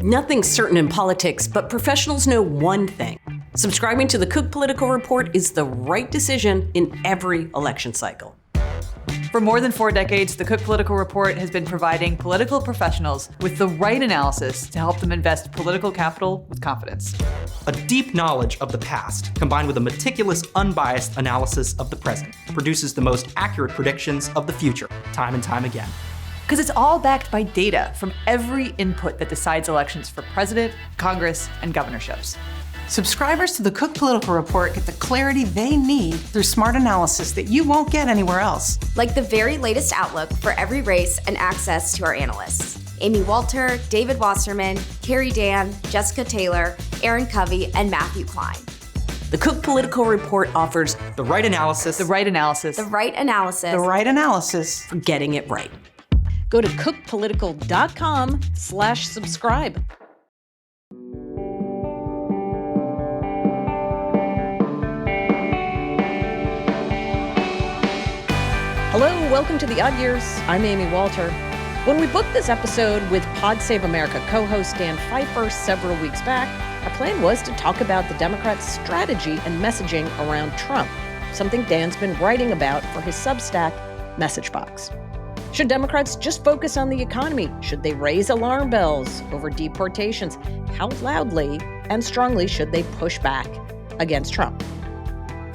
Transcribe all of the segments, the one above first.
Nothing's certain in politics, but professionals know one thing. Subscribing to the Cook Political Report is the right decision in every election cycle. For more than 4 decades, the Cook Political Report has been providing political professionals with the right analysis to help them invest political capital with confidence. A deep knowledge of the past, combined with a meticulous, unbiased analysis of the present, produces the most accurate predictions of the future, time and time again. Because it's all backed by data from every input that decides elections for president, Congress, and governorships. Subscribers to the Cook Political Report get the clarity they need through smart analysis that you won't get anywhere else. Like the very latest outlook for every race and access to our analysts. Amy Walter, David Wasserman, Carrie Dan, Jessica Taylor, Aaron Covey, and Matthew Klein. The Cook Political Report offers the right analysis, The right analysis. The right analysis. The right analysis. for getting it right. Go to cookpolitical.com/subscribe. Hello, welcome to The Odd Years. I'm Amy Walter. When we booked this episode with Pod Save America co-host Dan Pfeiffer several weeks back, our plan was to talk about the Democrats' strategy and messaging around Trump, something Dan's been writing about for his Substack, Messagebox. Should Democrats just focus on the economy? Should they raise alarm bells over deportations? How loudly and strongly should they push back against Trump?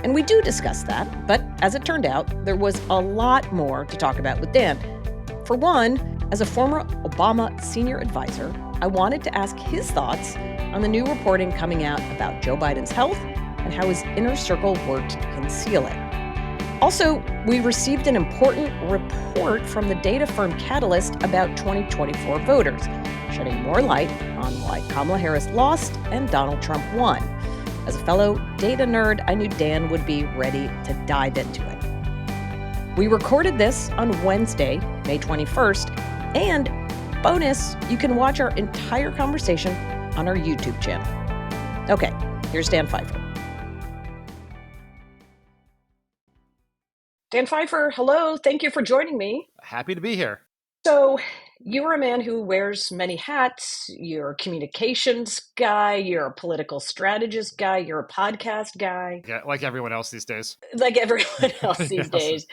And we do discuss that, but as it turned out, there was a lot more to talk about with Dan. For one, as a former Obama senior advisor, I wanted to ask his thoughts on the new reporting coming out about Joe Biden's health and how his inner circle worked to conceal it. Also, we received an important report from the data firm Catalyst about 2024 voters, shedding more light on why Kamala Harris lost and Donald Trump won. As a fellow data nerd, I knew Dan would be ready to dive into it. We recorded this on Wednesday, May 21st, and bonus, you can watch our entire conversation on our YouTube channel. Okay, here's Dan Pfeiffer. Dan Pfeiffer, hello. Thank you for joining me. Happy to be here. So, you're a man who wears many hats. You're a communications guy. You're a political strategist guy. You're a podcast guy. Yeah, like everyone else these days. Like everyone else these Yes. days.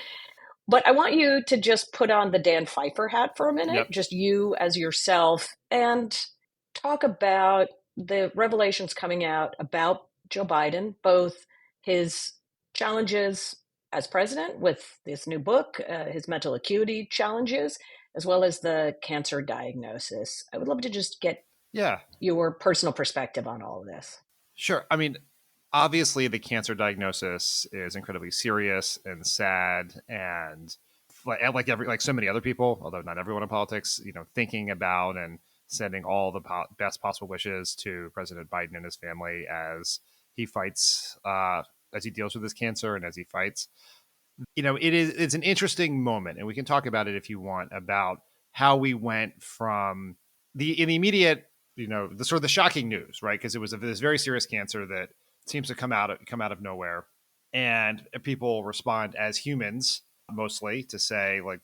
But I want you to just put on the Dan Pfeiffer hat for a minute, Yep. just you as yourself, and talk about the revelations coming out about Joe Biden, both his challenges as president with this new book, his mental acuity challenges, as well as the cancer diagnosis. I would love to just get Yeah, your personal perspective on all of this. sure. I mean, obviously, the cancer diagnosis is incredibly serious and sad, and like so many other people, although not everyone in politics, thinking about and sending all the best possible wishes to President Biden and his family as he fights, as he deals with his cancer and as he fights. It's an interesting moment, and we can talk about it if you want, about how we went from in the immediate, the sort of the shocking news, right? Because it was this very serious cancer that seems to come out of nowhere, and people respond as humans mostly to say, like,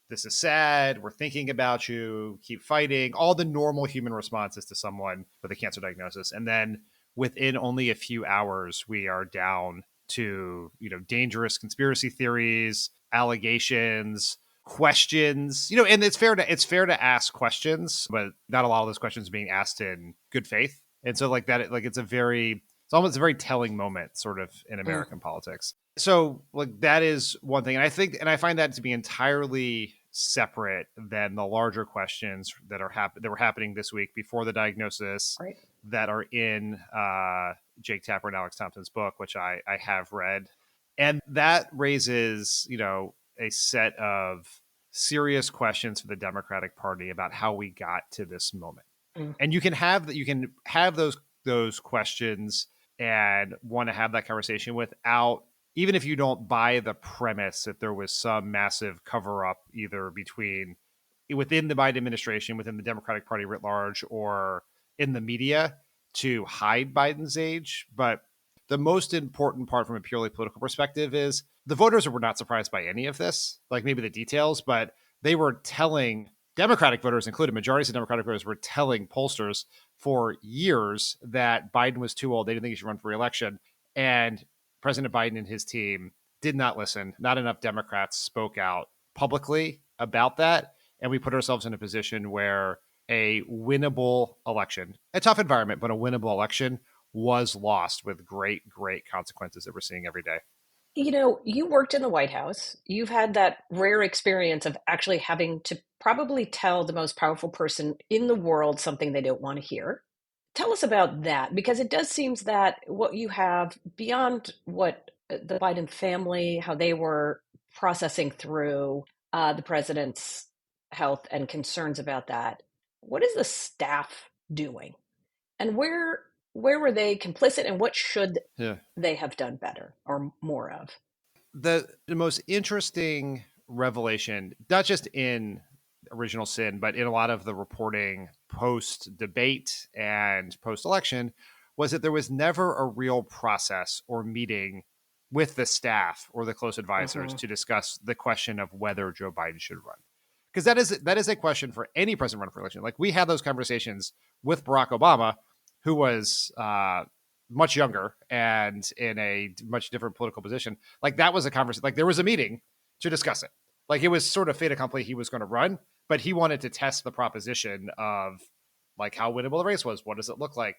this is sad, we're thinking about you, keep fighting, all the normal human responses to someone with a cancer diagnosis. And then within only a few hours, we are down to, dangerous conspiracy theories, allegations, questions, and it's fair to ask questions, but not a lot of those questions being asked in good faith. And so it's almost a very telling moment sort of in American politics. So that is one thing. And I find that to be entirely separate than the larger questions that were happening this week before the diagnosis, Right. that are in Jake Tapper and Alex Thompson's book, which I have read. And that raises, a set of serious questions for the Democratic Party about how we got to this moment. And you can have those questions and want to have that conversation without, even if you don't buy the premise that there was some massive cover up either within the Biden administration, within the Democratic Party writ large, or in the media to hide Biden's age. But the most important part from a purely political perspective is the voters were not surprised by any of this, like maybe the details, but they were telling Democratic voters, including majorities of Democratic voters, were telling pollsters for years that Biden was too old. They didn't think he should run for re-election. And President Biden and his team did not listen. Not enough Democrats spoke out publicly about that. And we put ourselves in a position where a winnable election, a tough environment, but a winnable election was lost with great, great consequences that we're seeing every day. You worked in the White House. You've had that rare experience of actually having to probably tell the most powerful person in the world something they don't want to hear. Tell us about that, because it does seem that what you have beyond what the Biden family, how they were processing through the president's health and concerns about that. What is the staff doing? And where were they complicit, and what should they have done better or more of? The most interesting revelation, not just in Original Sin, but in a lot of the reporting post debate and post election, was that there was never a real process or meeting with the staff or the close advisors to discuss the question of whether Joe Biden should run. Because that is a question for any president running for election. Like, we had those conversations with Barack Obama, who was much younger and in a much different political position. Like, that was a conversation. Like, there was a meeting to discuss it. Like, it was sort of fait accompli he was going to run, but he wanted to test the proposition of like how winnable the race was. What does it look like?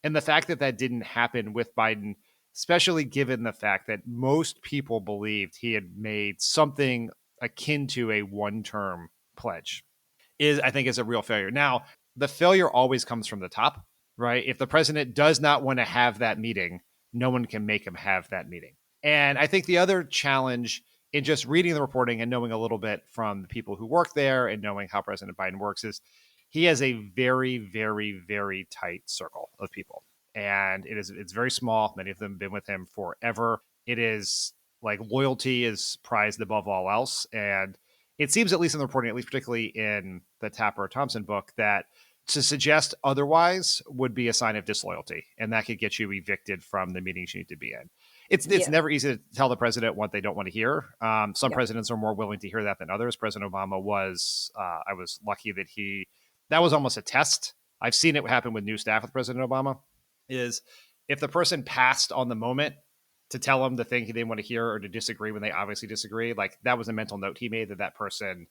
And the fact that that didn't happen with Biden, especially given the fact that most people believed he had made something akin to a one-term pledge, I think is a real failure. Now, the failure always comes from the top, right? If the president does not want to have that meeting, no one can make him have that meeting. And I think the other challenge in just reading the reporting and knowing a little bit from the people who work there and knowing how President Biden works is he has a very, very, very tight circle of people. And it's very small. Many of them have been with him forever. It is like loyalty is prized above all else. And it seems, at least in the reporting, at least particularly in the Tapper Thompson book, that to suggest otherwise would be a sign of disloyalty, and that could get you evicted from the meetings you need to be in. It's never easy to tell the president what they don't want to hear. Some presidents are more willing to hear that than others. President Obama was, I was lucky that that was almost a test. I've seen it happen with new staff with President Obama, is if the person passed on the moment to tell them the thing he didn't want to hear or to disagree when they obviously disagree, like that was a mental note he made that person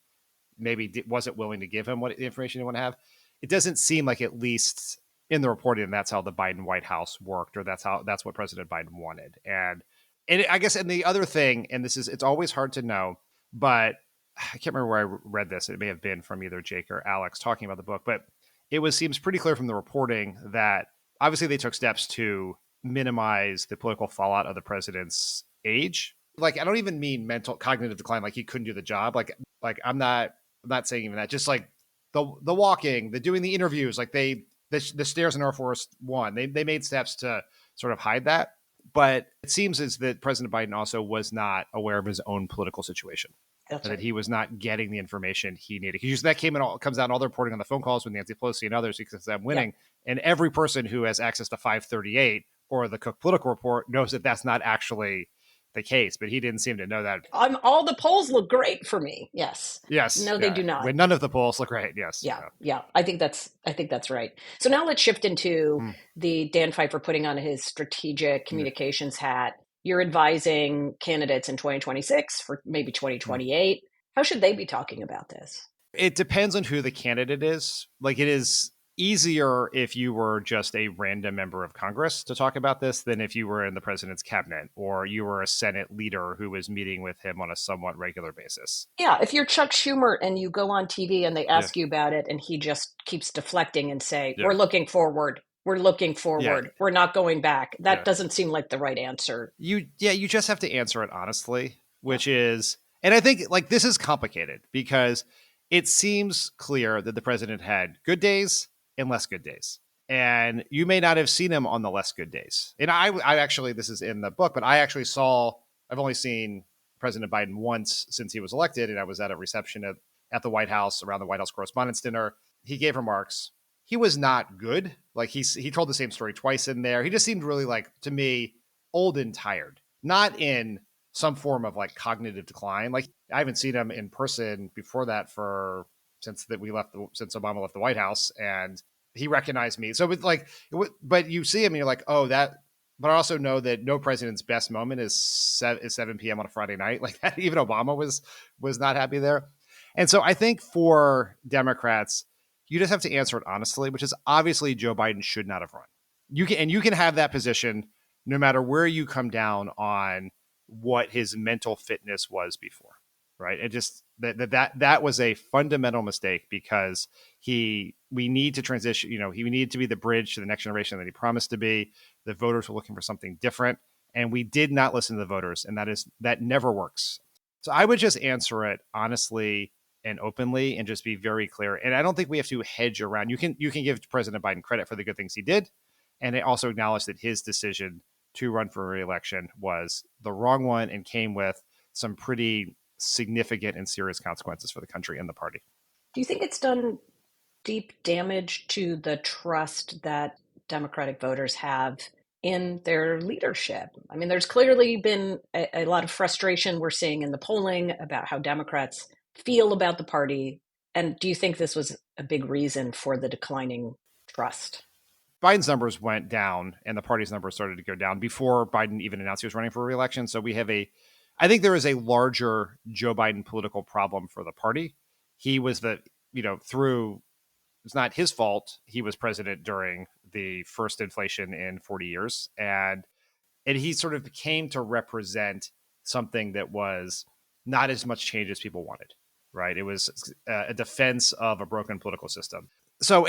maybe wasn't willing to give him what the information they want to have. It doesn't seem like, at least in the reporting, that's how the Biden White House worked, or that's what President Biden wanted. And I guess, and the other thing, and it's always hard to know, but I can't remember where I read this. It may have been from either Jake or Alex talking about the book, but seems pretty clear from the reporting that obviously they took steps to minimize the political fallout of the president's age. Like, I don't even mean mental cognitive decline, like he couldn't do the job. Like I'm not saying even that. Just like the walking, the doing the interviews, like the stairs in Air Force One, they made steps to sort of hide that. But it seems as that President Biden also was not aware of his own political situation. That's that right. he was not getting the information he needed. Because that comes out in all the reporting on the phone calls with Nancy Pelosi and others, because I'm winning. Yeah. And every person who has access to 538 or the Cook Political Report knows that that's not actually the case, but he didn't seem to know that. All the polls look great for me. Yes. No, they do not. When none of the polls look great. Yes. Yeah. I think that's right. So now let's shift into the Dan Pfeiffer putting on his strategic communications hat. You're advising candidates in 2026 for maybe 2028. How should they be talking about this? It depends on who the candidate is. Like, it is easier if you were just a random member of Congress to talk about this than if you were in the president's cabinet or you were a Senate leader who was meeting with him on a somewhat regular basis. Yeah, if you're Chuck Schumer and you go on TV and they ask you about it and he just keeps deflecting and say, we're looking forward. We're looking forward. Yeah. We're not going back. That doesn't seem like the right answer. You just have to answer it honestly, which is, and I think like this is complicated because it seems clear that the president had good days and less good days. And you may not have seen him on the less good days. And I actually, this is in the book, but I've only seen President Biden once since he was elected. And I was at a reception at the White House around the White House Correspondents' Dinner. He gave remarks. He was not good. Like he told the same story twice in there. He just seemed really, like, to me, old and tired, not in some form of like cognitive decline. Like, I haven't seen him in person before that for since Obama left the White House, and he recognized me. So but you see him and you're like, oh, that. But I also know that no president's best moment is 7 p.m. on a Friday night. Like that, even Obama was not happy there. And so I think for Democrats, you just have to answer it honestly, which is obviously Joe Biden should not have run. You can have that position no matter where you come down on what his mental fitness was before, right? It just that was a fundamental mistake because we need to transition. He needed to be the bridge to the next generation that he promised to be. The voters were looking for something different, and we did not listen to the voters, and that never works. So I would just answer it honestly and openly and just be very clear. And I don't think we have to hedge around. You can give President Biden credit for the good things he did, and also acknowledge that his decision to run for re-election was the wrong one and came with some pretty significant and serious consequences for the country and the party. Do you think it's done deep damage to the trust that Democratic voters have in their leadership? I mean, there's clearly been a lot of frustration we're seeing in the polling about how Democrats feel about the party. And do you think this was a big reason for the declining trust? Biden's numbers went down and the party's numbers started to go down before Biden even announced he was running for re-election. So I think there is a larger Joe Biden political problem for the party. He was it's not his fault. He was president during the first inflation in 40 years. And he sort of came to represent something that was not as much change as people wanted, right? It was a defense of a broken political system. So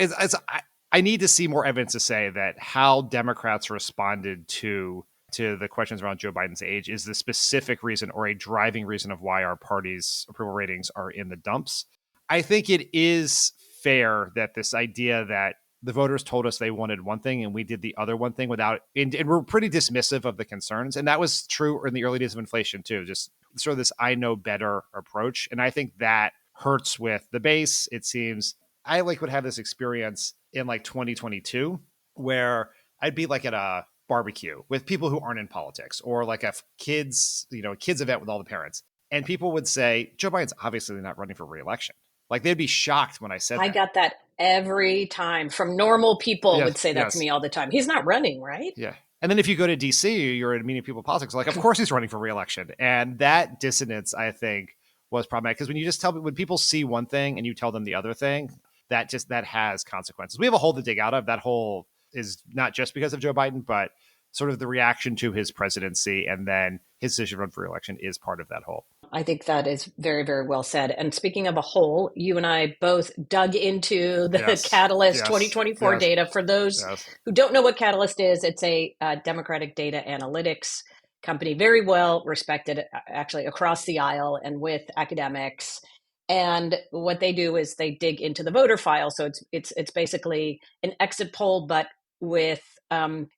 I need to see more evidence to say that how Democrats responded to the questions around Joe Biden's age is the specific reason or a driving reason of why our party's approval ratings are in the dumps. I think it is fair that this idea that the voters told us they wanted one thing and we did the other one thing and we're pretty dismissive of the concerns. And that was true in the early days of inflation too, just sort of this I know better approach. And I think that hurts with the base. It seems I would have this experience in 2022 where I'd be at a barbecue with people who aren't in politics or a kids event with all the parents. And people would say, Joe Biden's obviously not running for re-election. They'd be shocked when I said that. I got that every time from normal people would say that to me all the time. He's not running, right? Yeah. And then if you go to DC, you're at a meeting of people in politics, of course he's running for re-election. And that dissonance, I think, was problematic because when people see one thing and you tell them the other thing, that has consequences. We have a hole to dig out of. That hole is not just because of Joe Biden, but sort of the reaction to his presidency and then his decision to run for re-election is part of that hole. I think that is very, very well said. And speaking of a hole, you and I both dug into the Catalyst 2024 data. For those who don't know what Catalyst is, it's a Democratic data analytics company, very well respected actually across the aisle and with academics. And what they do is they dig into the voter file. So it's basically an exit poll, but with an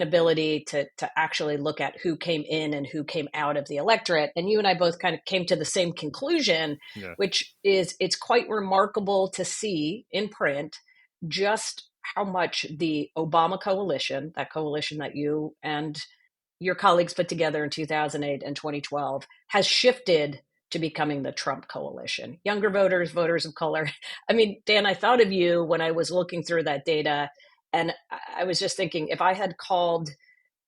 ability to actually look at who came in and who came out of the electorate. And you and I both kind of came to the same conclusion, which is it's quite remarkable to see in print just how much the Obama coalition, that coalition that you and your colleagues put together in 2008 and 2012, has shifted to becoming the Trump coalition. Younger voters, voters of color. I mean, Dan, I thought of you when I was looking through that data. And I was just thinking, if I had called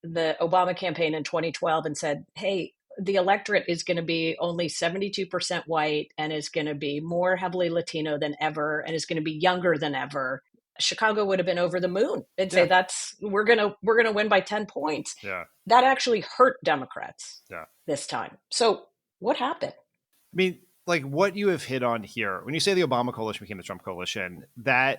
the Obama campaign in 2012 and said, hey, the electorate is going to be only 72% white and is going to be more heavily Latino than ever and is going to be younger than ever, Chicago would have been over the moon. They'd say we're gonna win by 10 points. Yeah. That actually hurt Democrats this time. So what happened? I mean, what you have hit on here, when you say the Obama coalition became the Trump coalition,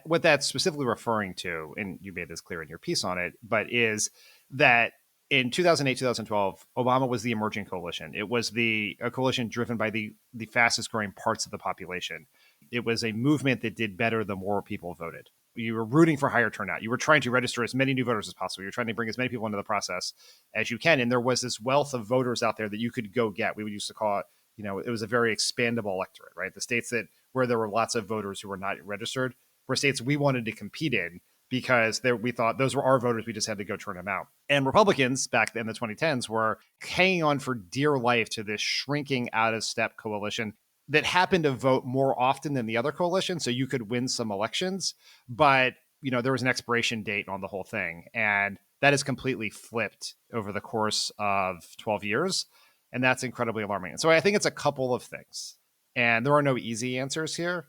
what that's specifically referring to, and you made this clear in your piece on it, but is that in 2008, 2012, Obama was the emerging coalition. It was a coalition driven by the fastest growing parts of the population. It was a movement that did better the more people voted. You were rooting for higher turnout. You were trying to register as many new voters as possible. You're trying to bring as many people into the process as you can. And there was this wealth of voters out there that you could go get. We would used to call it, it was a very expandable electorate, right? The states where there were lots of voters who were not registered were states we wanted to compete in because we thought those were our voters. We just had to go turn them out. And Republicans back in the 2010s were hanging on for dear life to this shrinking out of step coalition. that happened to vote more often than the other coalition. So you could win some elections, but there was an expiration date on the whole thing. And that is completely flipped over the course of 12 years. And that's incredibly alarming. And so I think it's a couple of things. And there are no easy answers here.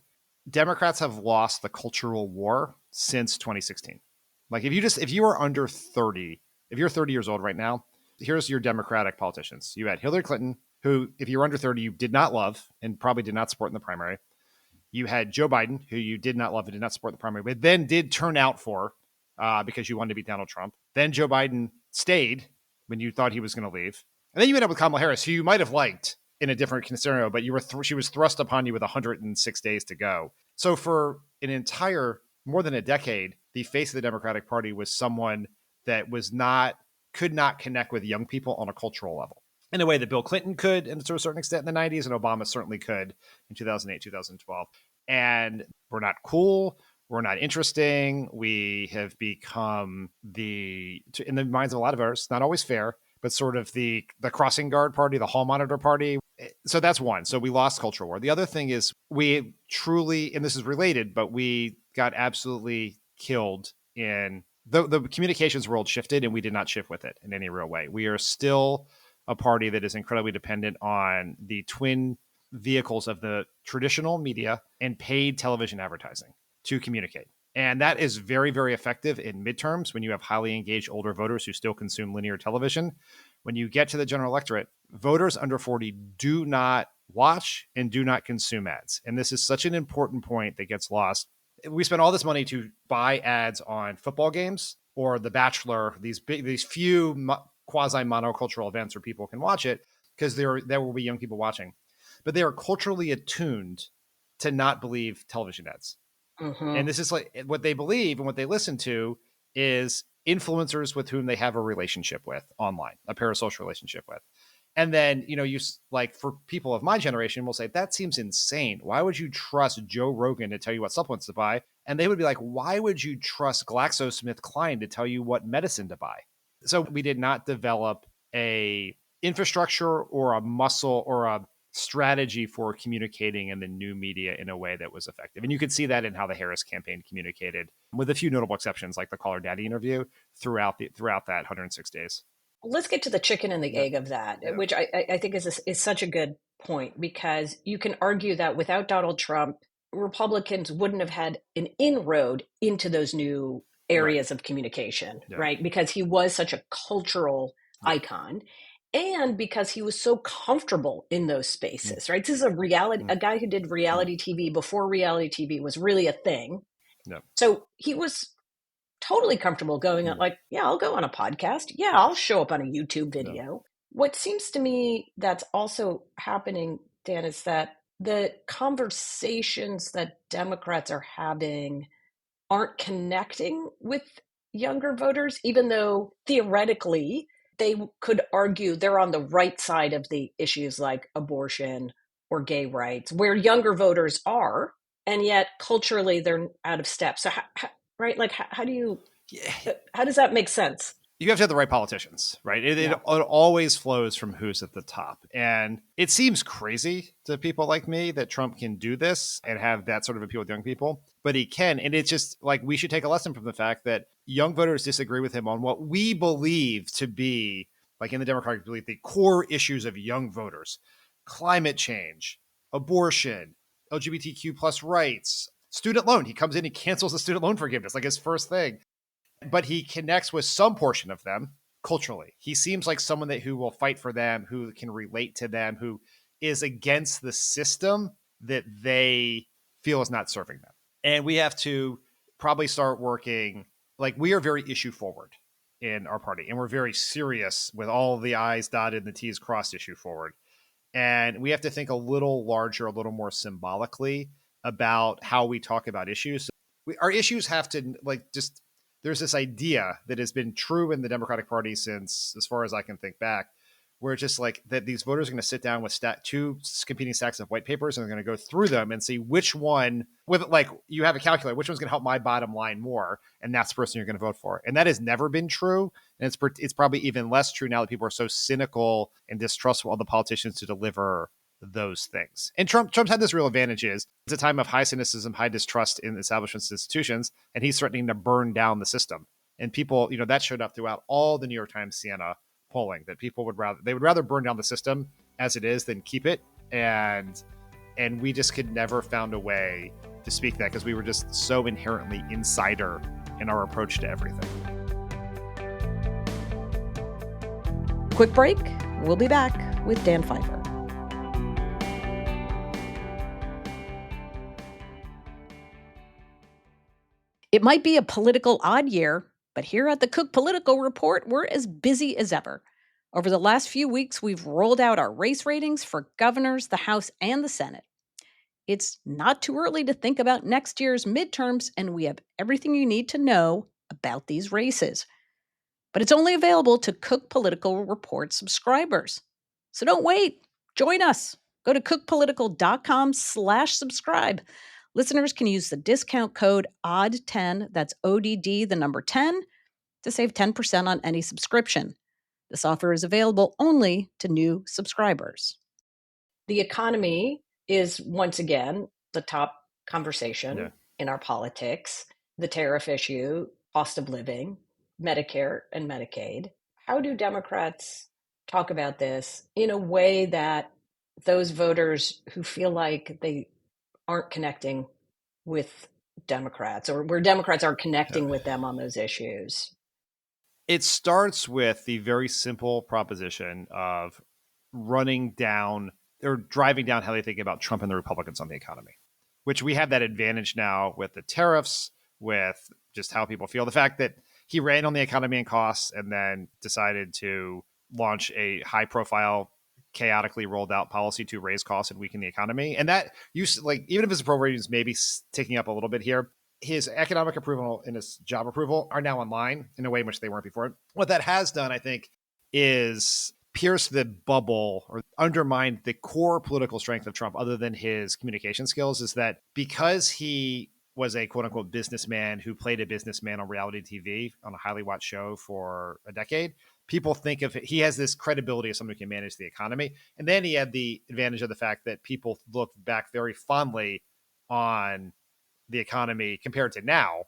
Democrats have lost the cultural war since 2016. Like if you are under 30, if you're 30 years old right now, here's your Democratic politicians. You had Hillary Clinton, who, if you were under 30, you did not love and probably did not support in the primary. You had Joe Biden, who you did not love and did not support in the primary, but then did turn out for because you wanted to beat Donald Trump. Then Joe Biden stayed when you thought he was going to leave. And then you ended up with Kamala Harris, who you might have liked in a different scenario, but she was thrust upon you with 106 days to go. So for an entire, more than a decade, the face of the Democratic Party was someone that could not connect with young people on a cultural level in a way that Bill Clinton could, and to a certain extent in the 90s, and Obama certainly could in 2008, 2012. And we're not cool. We're not interesting. We have become in the minds of a lot of us, not always fair, but sort of the crossing guard party, the hall monitor party. So that's one. So we lost cultural war. The other thing is we truly, and this is related, but we got absolutely killed in the communications world shifted, and we did not shift with it in any real way. We are still a party that is incredibly dependent on the twin vehicles of the traditional media and paid television advertising to communicate. And that is very, very effective in midterms when you have highly engaged older voters who still consume linear television. When you get to the general electorate, voters under 40 do not watch and do not consume ads. And this is such an important point that gets lost. We spend all this money to buy ads on football games or The Bachelor, these few quasi-monocultural events where people can watch it because there will be young people watching. But they are culturally attuned to not believe television ads. Mm-hmm. And this is like what they believe and what they listen to is influencers with whom they have a relationship with online, a parasocial relationship with. And then, you like for people of my generation will say, that seems insane. Why would you trust Joe Rogan to tell you what supplements to buy? And they would be like, why would you trust GlaxoSmithKline to tell you what medicine to buy? So we did not develop a infrastructure or a muscle or a strategy for communicating in the new media in a way that was effective. And you could see that in how the Harris campaign communicated, with a few notable exceptions, like the Call Her Daddy interview throughout that 106 days. Let's get to the chicken and the egg of that, which I think is such a good point, because you can argue that without Donald Trump, Republicans wouldn't have had an inroad into those new areas of communication, right? Because he was such a cultural icon. And because he was so comfortable in those spaces, right? This is a guy who did reality TV before reality TV was really a thing. So he was totally comfortable going on, like, yeah, I'll go on a podcast. Yeah, I'll show up on a YouTube video. What seems to me that's also happening, Dan, is that the conversations that Democrats are having aren't connecting with younger voters, even though theoretically they could argue they're on the right side of the issues like abortion or gay rights, where younger voters are, and yet culturally they're out of step. So, how does that make sense? You have to have the right politicians, right? It always flows from who's at the top. And it seems crazy to people like me that Trump can do this and have that sort of appeal with young people, but he can. And it's just like, we should take a lesson from the fact that young voters disagree with him on what we believe to be, like in the Democratic belief, the core issues of young voters: climate change, abortion, LGBTQ plus rights, student loan. He comes in, he cancels the student loan forgiveness, like his first thing. But he connects with some portion of them culturally. He seems like someone who will fight for them, who can relate to them, who is against the system that they feel is not serving them. And we have to probably start working, like, we are very issue forward in our party, and we're very serious with all the I's dotted and the T's crossed issue forward. And we have to think a little larger, a little more symbolically about how we talk about issues. Our issues have to, there's this idea that has been true in the Democratic Party since, as far as I can think back, where it's just like that these voters are going to sit down with two competing stacks of white papers, and they're going to go through them and see which one, with like, you have a calculator, which one's going to help my bottom line more, and that's the person you're going to vote for. And that has never been true, and it's probably even less true now that people are so cynical and distrustful of the politicians to deliver those things. And Trump's had this real advantage is it's a time of high cynicism, high distrust in establishments and institutions, and he's threatening to burn down the system. And people, that showed up throughout all the New York Times Siena polling, that people would rather burn down the system as it is than keep it. And we just could never found a way to speak that because we were just so inherently insider in our approach to everything. Quick break. We'll be back with Dan Pfeiffer. It might be a political odd year, but here at the Cook Political Report, we're as busy as ever. Over the last few weeks, we've rolled out our race ratings for governors, the House, and the Senate. It's not too early to think about next year's midterms, and we have everything you need to know about these races. But it's only available to Cook Political Report subscribers. So don't wait. Join us. Go to cookpolitical.com/subscribe. Listeners can use the discount code ODD10, that's ODD, the number 10, to save 10% on any subscription. This offer is available only to new subscribers. The economy is once again the top conversation in our politics. The tariff issue, cost of living, Medicare and Medicaid. How do Democrats talk about this in a way that those voters who feel like they aren't connecting with Democrats, or where Democrats aren't connecting with them on those issues? It starts with the very simple proposition of running down or driving down how they think about Trump and the Republicans on the economy, which we have that advantage now with the tariffs, with just how people feel. The fact that he ran on the economy and costs and then decided to launch a high profile, chaotically rolled out policy to raise costs and weaken the economy. And that even if his approval ratings maybe ticking up a little bit here, his economic approval and his job approval are now in line in a way in which they weren't before. What that has done, I think, is pierce the bubble or undermine the core political strength of Trump, other than his communication skills, is that because he was a quote unquote businessman who played a businessman on reality TV on a highly watched show for a decade, people think of he has this credibility as someone who can manage the economy. And then he had the advantage of the fact that people look back very fondly on the economy compared to now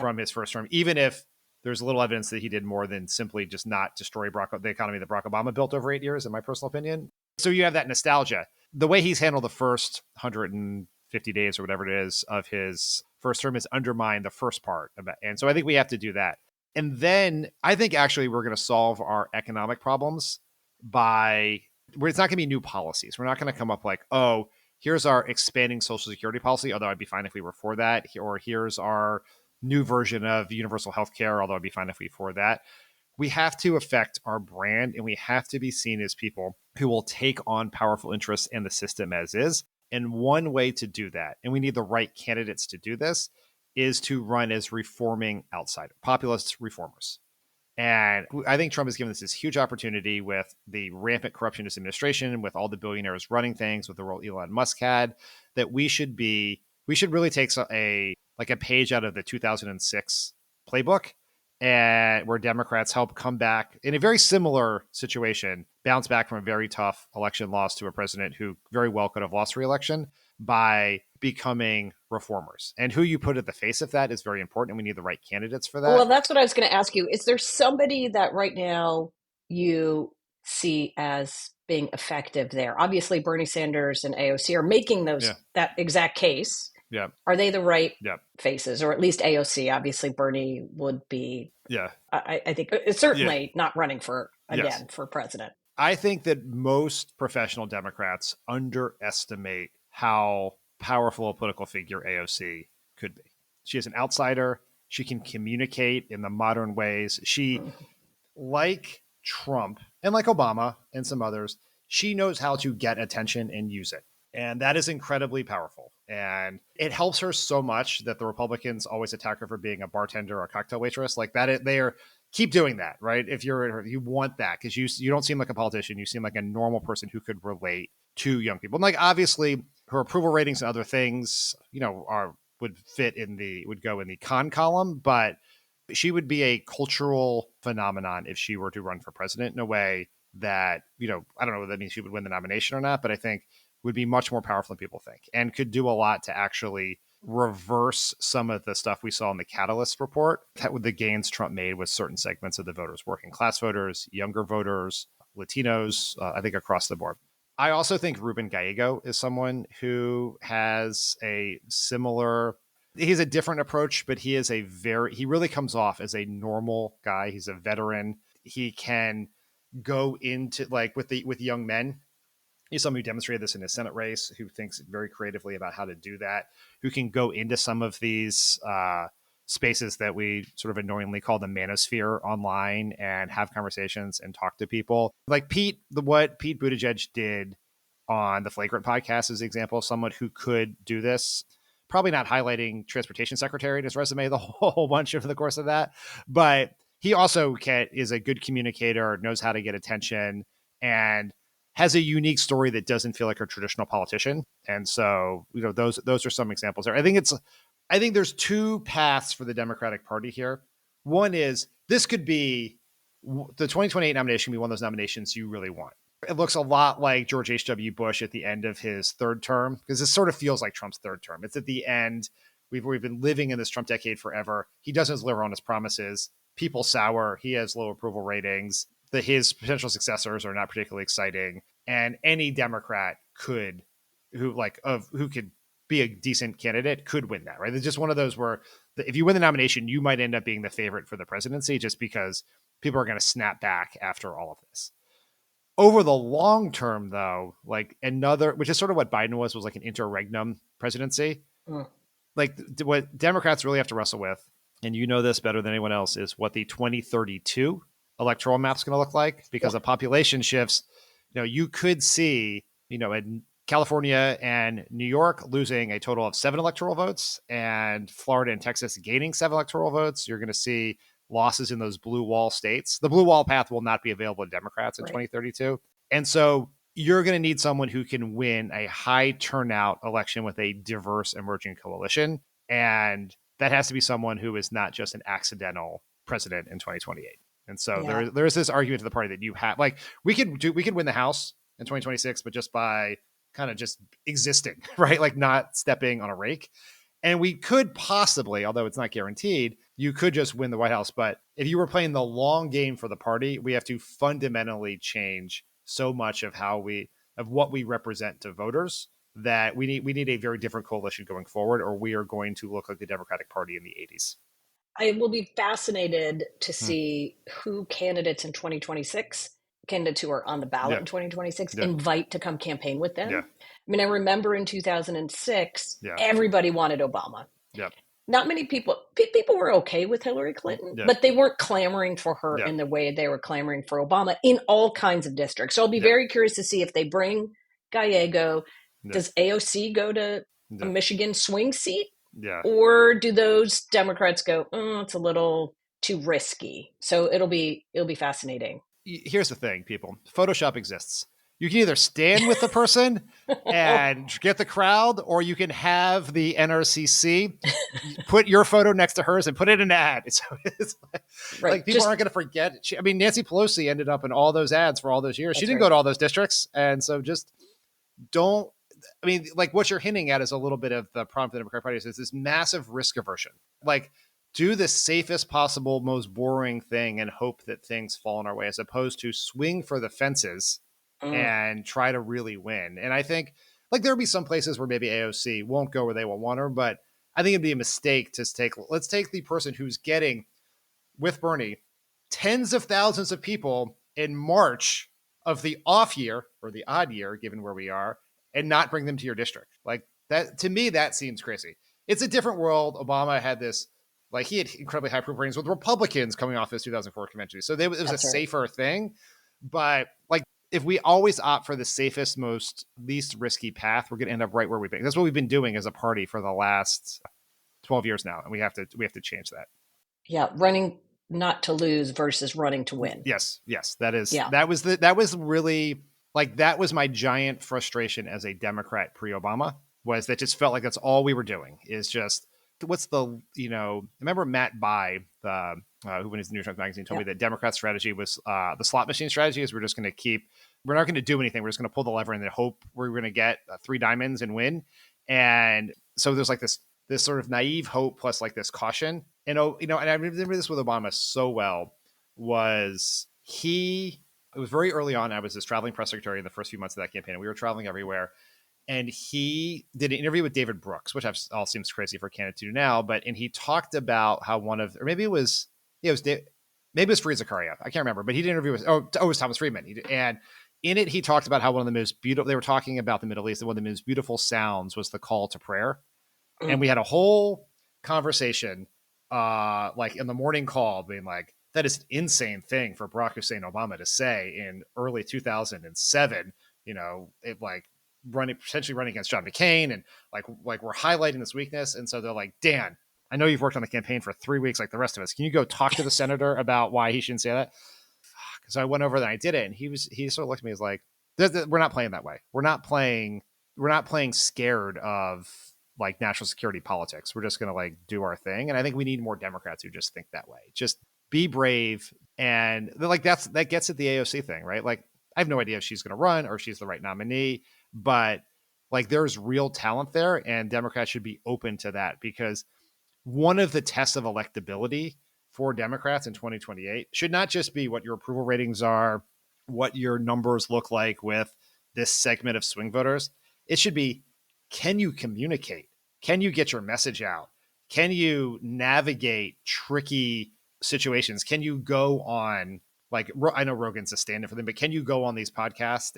from his first term, even if there's a little evidence that he did more than simply just not destroy the economy that Barack Obama built over 8 years, in my personal opinion. So you have that nostalgia. The way he's handled the first 150 days or whatever it is of his first term is undermine the first part of it. And so I think we have to do that. And then I think actually we're going to solve our economic problems by where it's not going to be new policies. We're not going to come up like, oh, here's our expanding Social Security policy, although I'd be fine if we were for that, or here's our new version of universal health care, although I'd be fine if we for that. We have to affect our brand, and we have to be seen as people who will take on powerful interests in the system as is. And one way to do that, and we need the right candidates to do this, is to run as reforming outsider, populist reformers. And I think Trump has given us this huge opportunity with the rampant corruption in his administration, with all the billionaires running things, with the role Elon Musk had, that we should really take a page out of the 2006 playbook, and where Democrats help come back in a very similar situation, bounce back from a very tough election loss to a president who very well could have lost re-election, by becoming reformers. And who you put at the face of that is very important. And we need the right candidates for that. Well, that's what I was going to ask you. Is there somebody that right now you see as being effective there? Obviously, Bernie Sanders and AOC are making that exact case. Yeah. Are they the right faces, or at least AOC? Obviously, Bernie would be. Yeah. I think certainly not running for president. I think that most professional Democrats underestimate how powerful a political figure AOC could be. She is an outsider. She can communicate in the modern ways. She, like Trump and like Obama and some others, she knows how to get attention and use it. And that is incredibly powerful. And it helps her so much that the Republicans always attack her for being a bartender or a cocktail waitress. Like that, keep doing that, right? If you want that, because you don't seem like a politician. You seem like a normal person who could relate to young people. And like, obviously, her approval ratings and other things, would go in the con column, but she would be a cultural phenomenon if she were to run for president in a way that, I don't know whether that means she would win the nomination or not, but I think would be much more powerful than people think and could do a lot to actually reverse some of the stuff we saw in the Catalyst report, that with the gains Trump made with certain segments of the voters, working class voters, younger voters, Latinos, I think across the board. I also think Ruben Gallego is someone who has a similar, he's a different approach, but he really comes off as a normal guy. He's a veteran. He can go into with young men. He's someone who demonstrated this in his Senate race, who thinks very creatively about how to do that, who can go into some of these spaces that we sort of annoyingly call the manosphere online and have conversations and talk to people. Like what Pete Buttigieg did on the Flagrant podcast is an example of someone who could do this. Probably not highlighting transportation secretary in his resume the whole bunch over the course of that, but he also is a good communicator, knows how to get attention, and has a unique story that doesn't feel like a traditional politician. And so, those are some examples there. I think there's two paths for the Democratic Party here. One is this could be the 2028 nomination, be one of those nominations you really want. It looks a lot like George H.W. Bush at the end of his third term, because this sort of feels like Trump's third term. It's at the end. We've been living in this Trump decade forever. He doesn't deliver on his promises. People sour. He has low approval ratings. His potential successors are not particularly exciting. And any Democrat who could be a decent candidate could win that, right? It's just one of those where if you win the nomination, you might end up being the favorite for the presidency just because people are going to snap back after all of this. Over the long term, though, which is sort of what Biden was like an interregnum presidency. Like what Democrats really have to wrestle with, and you know this better than anyone else, is what the 2032 electoral map is going to look like, because of population shifts. You could see, in California and New York losing a total of 7 electoral votes, and Florida and Texas gaining 7 electoral votes. You're going to see losses in those blue wall states. The blue wall path will not be available to Democrats in 2032. And so you're going to need someone who can win a high turnout election with a diverse emerging coalition. And that has to be someone who is not just an accidental president in 2028. And so there's this argument to the party that you have, we could win the House in 2026, but just by kind of just existing, right? Like not stepping on a rake. And we could possibly, although it's not guaranteed, you could just win the White House. But if you were playing the long game for the party, we have to fundamentally change so much of what we represent to voters, that we need a very different coalition going forward, or we are going to look like the Democratic Party in the 80s. I will be fascinated to see who candidates in 2026, candidates who are on the ballot in 2026, invite to come campaign with them. I mean, I remember in 2006, everybody wanted Obama. Not many people were okay with Hillary Clinton, but they weren't clamoring for her in the way they were clamoring for Obama in all kinds of districts. So I'll be very curious to see if they bring Gallego. Does AOC go to a Michigan swing seat? Or do those Democrats go, it's a little too risky? So it'll be fascinating. Here's the thing, people. Photoshop exists. You can either stand with the person and get the crowd, or you can have the NRCC put your photo next to hers and put it in an ad. It's like people aren't going to forget. Nancy Pelosi ended up in all those ads for all those years. She didn't go to all those districts. And so just don't. What you're hinting at is a little bit of the problem for the Democratic Party is this massive risk aversion. Do the safest possible, most boring thing and hope that things fall in our way, as opposed to swing for the fences and try to really win. And I think there'll be some places where maybe AOC won't go where they will want her, but I think it'd be a mistake to let's take the person who's getting, with Bernie, tens of thousands of people in March of the off year, or the odd year, given where we are, and not bring them to your district. That, to me, that seems crazy. It's a different world. Obama had this, he had incredibly high approval ratings with Republicans coming off his 2004 convention. So it was a safer thing. But if we always opt for the safest, least risky path, we're going to end up right where we've been. That's what we've been doing as a party for the last 12 years now. And we have to change that. Yeah. Running not to lose versus running to win. Yes. That was really that was my giant frustration as a Democrat pre-Obama, was that just felt that's all we were doing is just, remember Matt Bai, the who went into New York Times Magazine, told me that Democrats' strategy was the slot machine strategy is we're not going to do anything. We're just going to pull the lever and then hope we're going to get 3 diamonds and win. And so there's like this sort of naive hope plus like this caution. And, and I remember this with Obama so well it was very early on. I was his traveling press secretary in the first few months of that campaign, and we were traveling everywhere. And he did an interview with David Brooks, which all seems crazy for a candidate to do now. And he talked about how maybe it was Fareed Zakaria. I can't remember, but he did an interview with, it was Thomas Friedman. And in it, he talked about how one of the most beautiful, they were talking about the Middle East, and one of the most beautiful sounds was the call to prayer. And we had a whole conversation, like in the morning call, being like, that is an insane thing for Barack Hussein Obama to say in early 2007, potentially running against John McCain, and like we're highlighting this weakness. And so they're like, Dan, I know you've worked on the campaign for 3 weeks like the rest of us. Can you go talk to the senator about why he shouldn't say that? So I went over there and I did it, and he sort of looked at me as like, we're not playing that way. We're not playing scared of like national security politics. We're just going to like do our thing. And I think we need more Democrats who just think that way. Just be brave. And like that gets at the AOC thing, right? Like I have no idea if she's going to run or if she's the right nominee, but like there's real talent there, and Democrats should be open to that, because one of the tests of electability for Democrats in 2028 should not just be what your approval ratings are, what your numbers look like with this segment of swing voters. It should be, can you communicate? Can you get your message out? Can you navigate tricky situations? Can you go on, like, I know Rogan's a stand-in for them, but can you go on these podcasts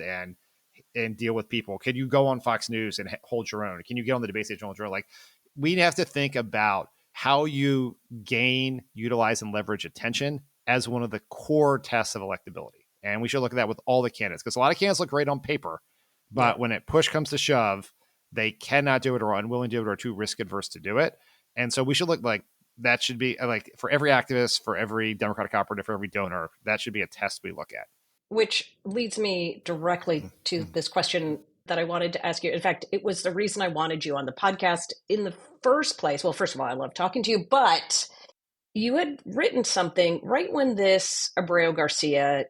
and deal with people? Can you go on Fox News and hold your own? Can you get on the debate stage and hold your own? Like, we have to think about how you gain, utilize, and leverage attention as one of the core tests of electability. And we should look at that with all the candidates, because a lot of candidates look great on paper, but when it push comes to shove, they cannot do it or are unwilling to do it or are too risk adverse to do it. And so we should look like that should be like for every activist, for every Democratic operative, for every donor, that should be a test we look at. Which leads me directly to this question that I wanted to ask you. In fact, it was the reason I wanted you on the podcast in the first place. Well, first of all, I love talking to you, but you had written something right when this Abreu Garcia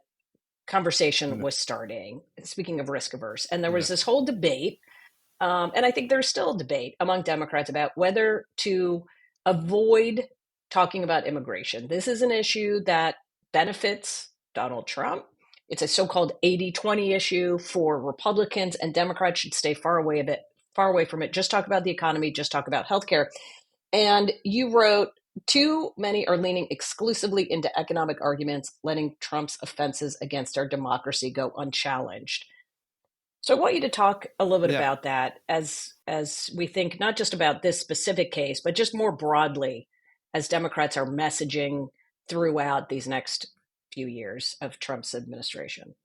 conversation was starting, speaking of risk averse. And there was this whole debate, and I think there's still a debate among Democrats about whether to avoid talking about immigration. This is an issue that benefits Donald Trump. It's a so-called 80-20 issue for Republicans, and Democrats should stay far away from it. Just talk about the economy, just talk about healthcare. And you wrote, too many are leaning exclusively into economic arguments, letting Trump's offenses against our democracy go unchallenged. So I want you to talk a little bit about that as we think not just about this specific case, but just more broadly as Democrats are messaging throughout these next few years of Trump's administration.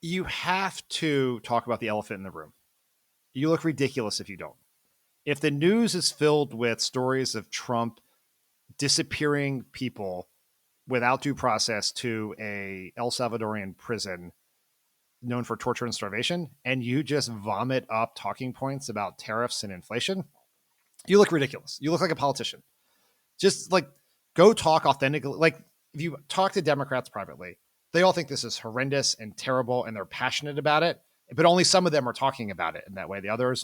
You have to talk about the elephant in the room. You look ridiculous if you don't. If the news is filled with stories of Trump disappearing people without due process to a El Salvadorian prison known for torture and starvation, and you just vomit up talking points about tariffs and inflation, you look ridiculous. You look like a politician. Just like go talk authentically. Like if you talk to Democrats privately, they all think this is horrendous and terrible, and they're passionate about it, but only some of them are talking about it in that way. The others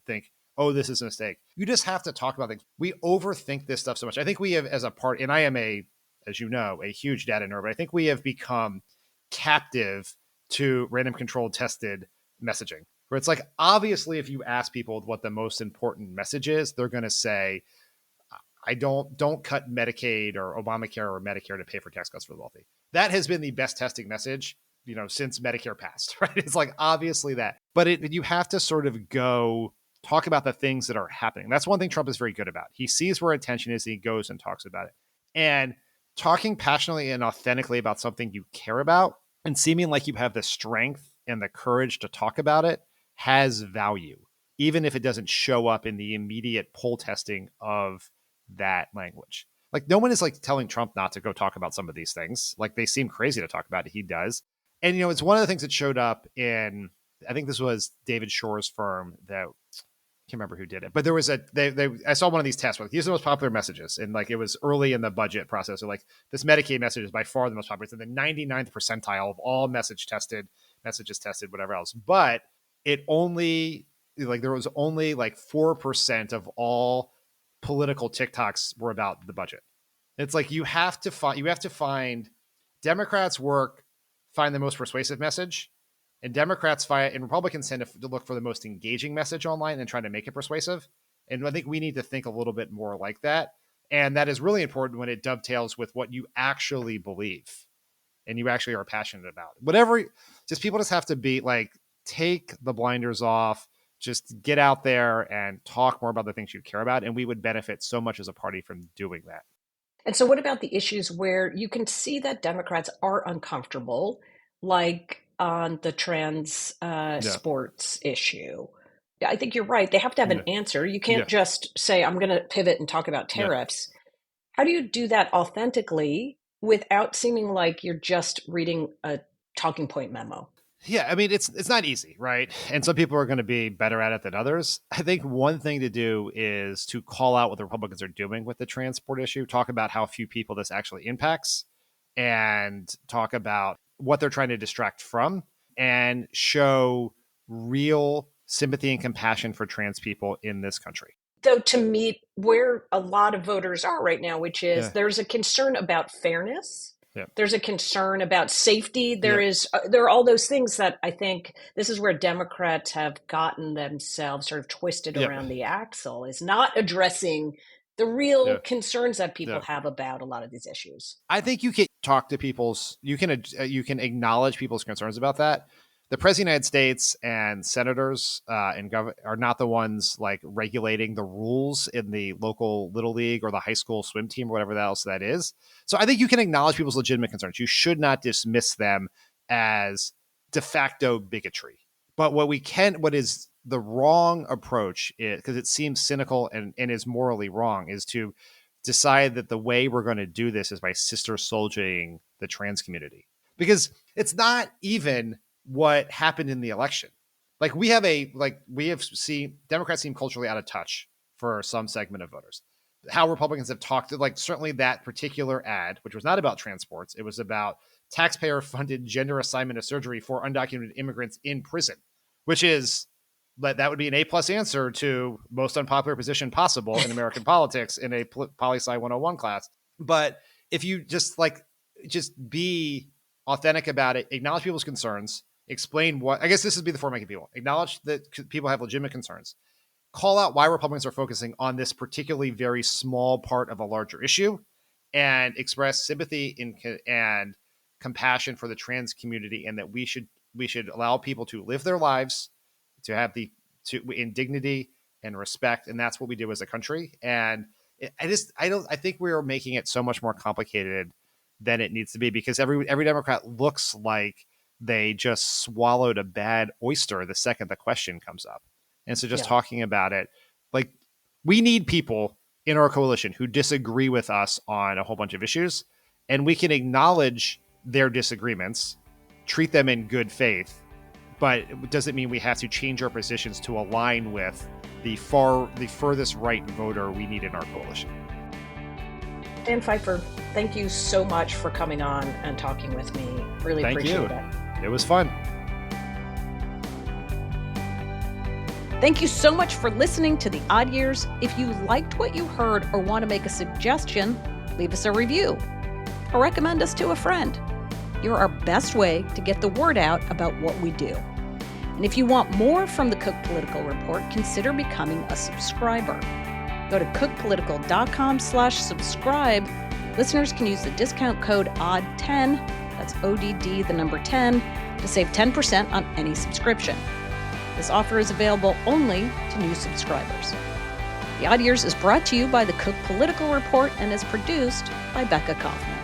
think, oh, this is a mistake. You just have to talk about things. We overthink this stuff so much. I think we have, as a part, and I am as you know, a huge data nerd, but I think we have become captive to random controlled tested messaging, where it's like, obviously, if you ask people what the most important message is, they're going to say, I don't cut Medicaid or Obamacare or Medicare to pay for tax cuts for the wealthy. That has been the best testing message, since Medicare passed, right? It's like, obviously that, but you have to sort of go talk about the things that are happening. That's one thing Trump is very good about. He sees where attention is and he goes and talks about it. And talking passionately and authentically about something you care about and seeming like you have the strength and the courage to talk about it has value, even if it doesn't show up in the immediate poll testing of that language. Like no one is like telling Trump not to go talk about some of these things. Like they seem crazy to talk about it. He does. And, it's one of the things that showed up in, I think this was David Shore's firm that can't remember who did it, but there was I saw one of these tests where these are the most popular messages, and like it was early in the budget process. So like this Medicaid message is by far the most popular. It's in the 99th percentile of all messages tested, whatever else. But it only there was only like 4% of all political TikToks were about the budget. It's like you have to find Democrats find the most persuasive message, and Democrats find and Republicans tend to look for the most engaging message online and try to make it persuasive. And I think we need to think a little bit more like that. And that is really important when it dovetails with what you actually believe and you actually are passionate about. Whatever, just people just have to be like, take the blinders off, just get out there and talk more about the things you care about. And we would benefit so much as a party from doing that. And so what about the issues where you can see that Democrats are uncomfortable, like on the trans sports issue? I think you're right. They have to have an answer. You can't just say, I'm going to pivot and talk about tariffs. How do you do that authentically without seeming like you're just reading a talking point memo? Yeah, I mean, it's not easy, right? And some people are going to be better at it than others. I think one thing to do is to call out what the Republicans are doing with the transport issue, talk about how few people this actually impacts, and talk about what they're trying to distract from, and show real sympathy and compassion for trans people in this country. Though to meet where a lot of voters are right now, which is there's a concern about fairness. Yeah. There's a concern about safety. There are all those things that I think this is where Democrats have gotten themselves sort of twisted around the axle, is not addressing the real concerns that people have about a lot of these issues. I think you can talk to you can acknowledge people's concerns about that. The President of the United States and senators and are not the ones like regulating the rules in the local little league or the high school swim team or whatever else that is. So I think you can acknowledge people's legitimate concerns. You should not dismiss them as de facto bigotry. But what is the wrong approach is, because it seems cynical and is morally wrong, is to decide that the way we're going to do this is by sister soldiering the trans community. Because it's not even what happened in the election. Like we have seen Democrats seem culturally out of touch for some segment of voters. How Republicans have talked, like certainly that particular ad, which was not about transports, it was about taxpayer-funded gender assignment of surgery for undocumented immigrants in prison, which is that would be an A+ answer to most unpopular position possible in American politics in a poli-sci 101 class. But if you just be authentic about it, acknowledge people's concerns, explain what, I guess this would be the format of people, acknowledge that people have legitimate concerns, call out why Republicans are focusing on this particularly very small part of a larger issue, and express sympathy and compassion for the trans community, and that we should allow people to live their lives, to have in dignity and respect, and that's what we do as a country. And I think we are making it so much more complicated than it needs to be, because every Democrat looks like they just swallowed a bad oyster the second the question comes up. And so just talking about it, like, we need people in our coalition who disagree with us on a whole bunch of issues, and we can acknowledge their disagreements, treat them in good faith, but it doesn't mean we have to change our positions to align with the furthest right voter we need in our coalition. Dan Pfeiffer, thank you so much for coming on and talking with me. Really appreciate it. It was fun. Thank you so much for listening to The Odd Years. If you liked what you heard or want to make a suggestion, leave us a review or recommend us to a friend. You're our best way to get the word out about what we do. And if you want more from the Cook Political Report, consider becoming a subscriber. Go to cookpolitical.com/subscribe. Listeners can use the discount code ODD10, that's ODD, the number 10, to save 10% on any subscription. This offer is available only to new subscribers. The Odd Years is brought to you by the Cook Political Report and is produced by Becca Kaufman.